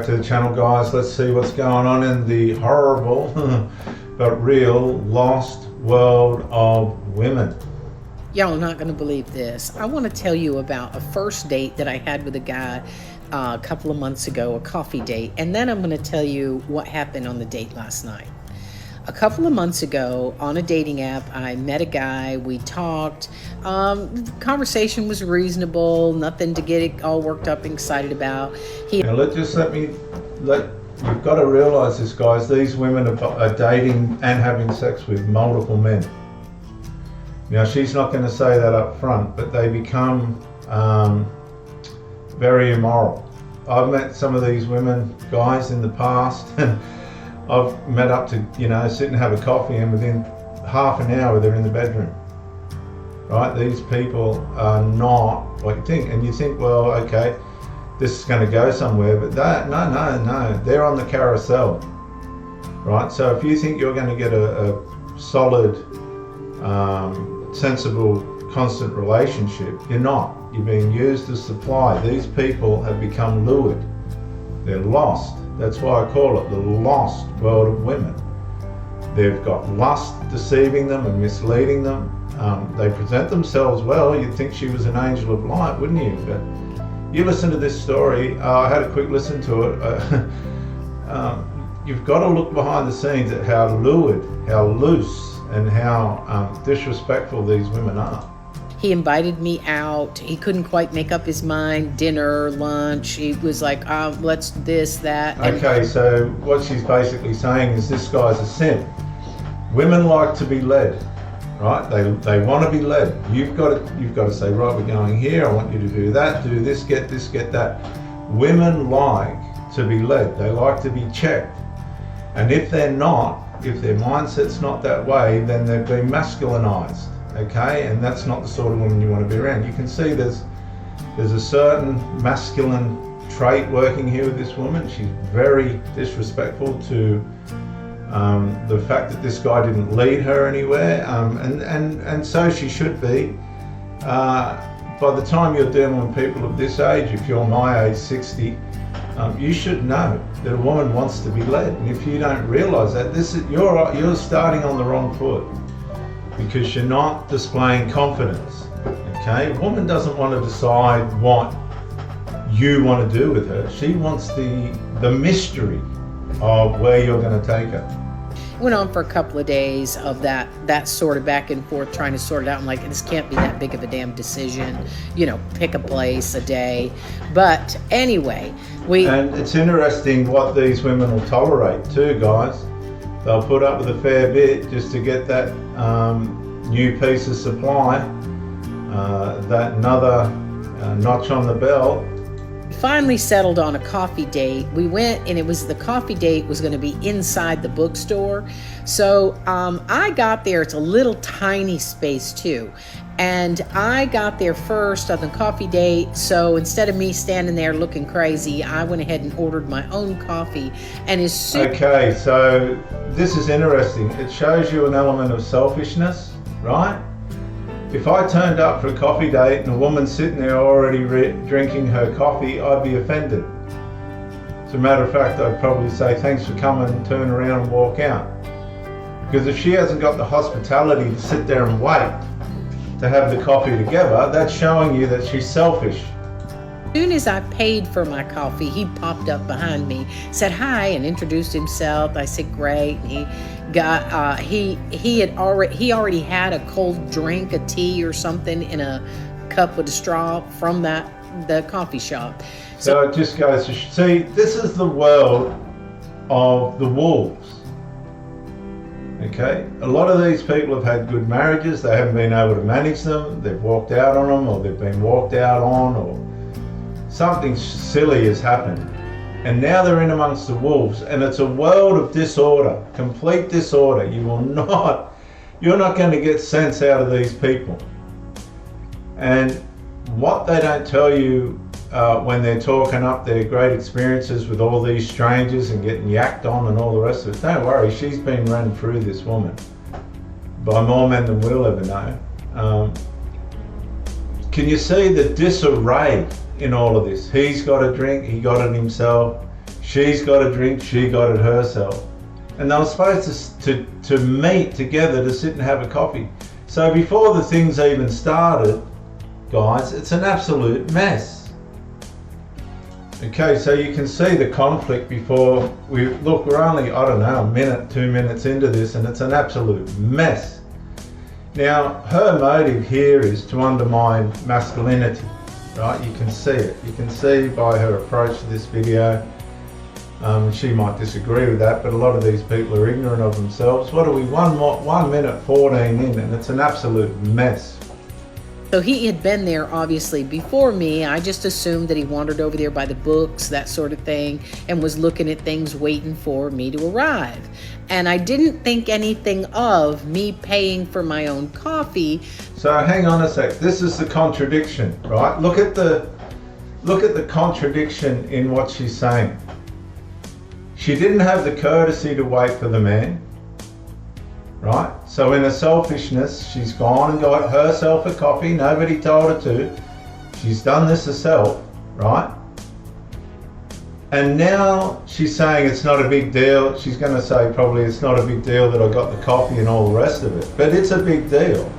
back to the channel, guys. Let's see what's going on in the horrible but real lost world of women. Y'all are not going to believe this. I want to tell you about a first date that I had with a guy a couple of months ago, a coffee date, and then I'm going to tell you what happened on the date last night. A couple of months ago on a dating app, I met a guy, we talked, conversation was reasonable, nothing to get it all worked up and excited about. Now you've got to realize this, guys, these women are dating and having sex with multiple men. Now, she's not going to say that up front, but they become very immoral. I've met some of these women, guys, in the past, and I've met up to, sit and have a coffee, and within half an hour they're in the bedroom. Right? These people are not what you think. And you think, well, okay, this is going to go somewhere, but no, they're on the carousel. Right? So if you think you're going to get a solid, sensible, constant relationship, you're not. You're being used as supply. These people have become lured. They're lost. That's why I call it the lost world of women. They've got lust deceiving them and misleading them. They present themselves well. You'd think she was an angel of light, wouldn't you? But you listen to this story. I had a quick listen to it. You've got to look behind the scenes at how lured, how loose, and how disrespectful these women are. He invited me out. He couldn't quite make up his mind. Dinner, lunch. He was like, let's this, that. Okay, so what she's basically saying is this guy's a simp. Women like to be led, right? They want to be led. You've got to say, right, we're going here. I want you to do that, do this, get that. Women like to be led. They like to be checked. And if they're not, if their mindset's not that way, then they've been masculinized. Okay, and that's not the sort of woman you want to be around. You can see there's a certain masculine trait working here with this woman. She's very disrespectful to the fact that this guy didn't lead her anywhere, and so she should be. By the time you're dealing with people of this age, if you're my age, 60, you should know that a woman wants to be led. And if you don't realize that, you're starting on the wrong foot, because you're not displaying confidence. Okay, a woman doesn't want to decide what you want to do with her. She wants the mystery of where you're going to take her. Went on for a couple of days of that sort of back and forth, trying to sort it out. I'm like, this can't be that big of a damn decision. Pick a place, a day. But anyway, and it's interesting what these women will tolerate too, guys. They'll put up with a fair bit just to get that new piece of supply, that another notch on the belt. Finally settled on a coffee date. We went, and the coffee date was going to be inside the bookstore. So I got there. It's a little tiny space too. And I got there first on the coffee date. So instead of me standing there looking crazy, I went ahead and ordered my own coffee. And Okay, so this is interesting. It shows you an element of selfishness, right? If I turned up for a coffee date and a woman's sitting there already drinking her coffee, I'd be offended. As a matter of fact, I'd probably say, thanks for coming, turn around and walk out. Because if she hasn't got the hospitality to sit there and wait to have the coffee together, that's showing you that she's selfish. As soon as I paid for my coffee, he popped up behind me, said hi, and introduced himself. I said, great. And he got he already had a cold drink, a tea or something in a cup with a straw from the coffee shop. So it just goes to see, this is the world of the wolves. Okay, a lot of these people have had good marriages. They haven't been able to manage them. They've walked out on them, or they've been walked out on, or something silly has happened, and now they're in amongst the wolves, and it's a world of disorder, complete disorder. You're not going to get sense out of these people. And what they don't tell you when they're talking up their great experiences with all these strangers and getting yacked on and all the rest of it, don't worry, she's been run through, this woman, by more men than we'll ever know. Can you see the disarray in all of this? He's got a drink, he got it himself. She's got a drink, she got it herself. And they were supposed to meet together to sit and have a coffee. So before the things even started, guys, it's an absolute mess. Okay, so you can see the conflict before we're only, I don't know, a minute, 2 minutes into this, and it's an absolute mess. Now, her motive here is to undermine masculinity, right? You can see it. You can see by her approach to this video. She might disagree with that, but a lot of these people are ignorant of themselves. What are we, 1 minute 14 in, and it's an absolute mess. So he had been there obviously before me. I just assumed that he wandered over there by the books, that sort of thing, and was looking at things waiting for me to arrive. And I didn't think anything of me paying for my own coffee. So hang on a sec. This is the contradiction, right? Look at the contradiction in what she's saying. She didn't have the courtesy to wait for the man, right? So in her selfishness, she's gone and got herself a coffee. Nobody told her to. She's done this herself, right? And now she's saying it's not a big deal. She's going to say probably it's not a big deal that I got the coffee and all the rest of it. But it's a big deal.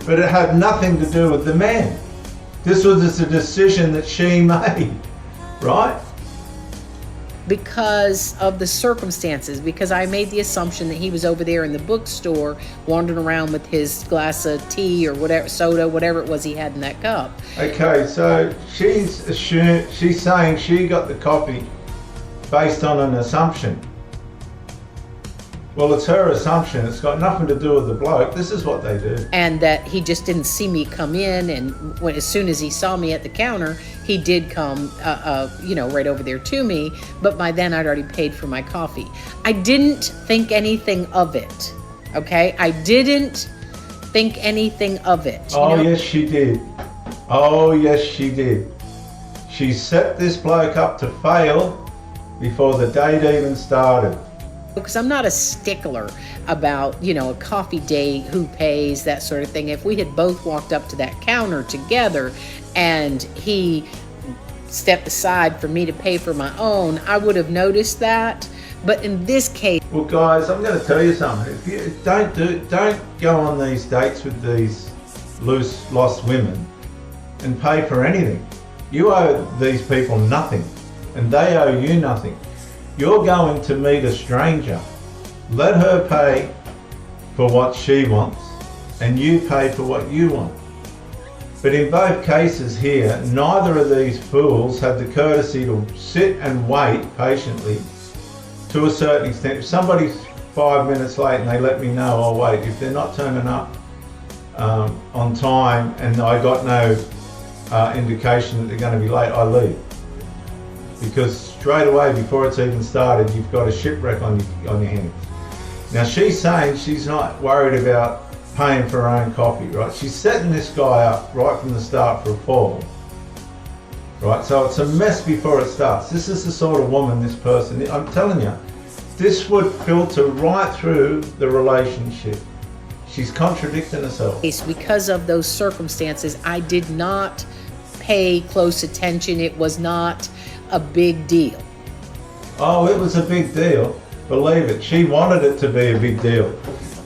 But it had nothing to do with the man. This was just a decision that she made, right? Because of the circumstances, because I made the assumption that he was over there in the bookstore wandering around with his glass of tea or whatever, soda, whatever it was he had in that cup. Okay, so she's saying she got the coffee based on an assumption. Well, it's her assumption. It's got nothing to do with the bloke. This is what they do. And that he just didn't see me come in, and as soon as he saw me at the counter, he did come, right over there to me. But by then, I'd already paid for my coffee. I didn't think anything of it. Okay, I didn't think anything of it. Oh, yes, she did. Oh, yes, she did. She set this bloke up to fail before the date even started. Because I'm not a stickler about, a coffee date, who pays, that sort of thing. If we had both walked up to that counter together and he stepped aside for me to pay for my own, I would have noticed that. But in this case... Well, guys, I'm going to tell you something. If you don't go on these dates with these lost women and pay for anything. You owe these people nothing, and they owe you nothing. You're going to meet a stranger. Let her pay for what she wants, and you pay for what you want. But in both cases here, neither of these fools had the courtesy to sit and wait patiently to a certain extent. If somebody's 5 minutes late and they let me know, I'll wait. If they're not turning up on time and I got no indication that they're going to be late, I leave. Because straight away, before it's even started, you've got a shipwreck on your hands. Now she's saying she's not worried about paying for her own coffee, right? She's setting this guy up right from the start for a fall, right? So it's a mess before it starts. This is the sort of woman this person is. I'm telling you, this would filter right through the relationship. She's contradicting herself. Because of those circumstances, I did not pay close attention. It was not a big deal. Oh, it was a big deal. Believe it. She wanted it to be a big deal.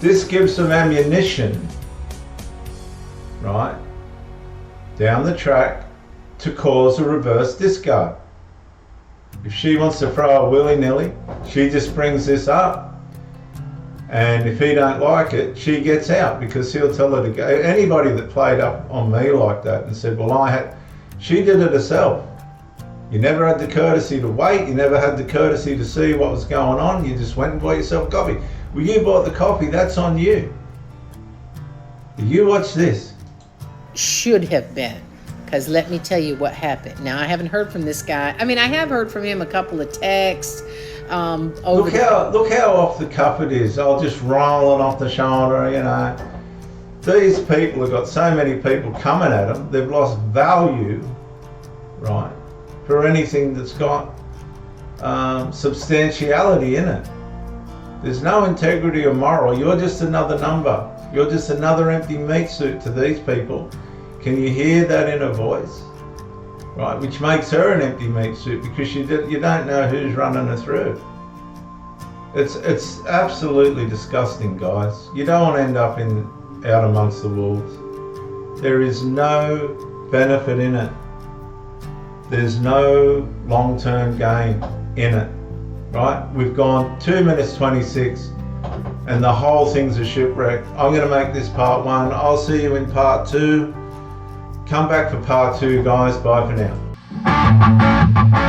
This gives them ammunition, right, down the track to cause a reverse discard. If she wants to throw a willy-nilly, she just brings this up. And if he don't like it, she gets out because he'll tell her to go. Anybody that played up on me like that and said, well, she did it herself. You never had the courtesy to wait. You never had the courtesy to see what was going on. You just went and bought yourself coffee. Well, you bought the coffee. That's on you. You watch this. Should have been. Because let me tell you what happened. Now, I haven't heard from this guy. I mean, I have heard from him a couple of texts. Look how off the cuff it is. I'll just roll it off the shoulder, These people have got so many people coming at them. They've lost value, right, for anything that's got substantiality in it. There's no integrity or moral. You're just another number. You're just another empty meat suit to these people. Can you hear that in her voice? right? Which makes her an empty meat suit because you don't know who's running her through. It's absolutely disgusting, guys. You don't want to end up out amongst the wolves. There is no benefit in it. There's no long-term gain in it, right? We've gone 2 minutes 26 and the whole thing's a shipwreck. I'm going to make this part 1. I'll see you in part 2. Come back for part 2, guys. Bye for now.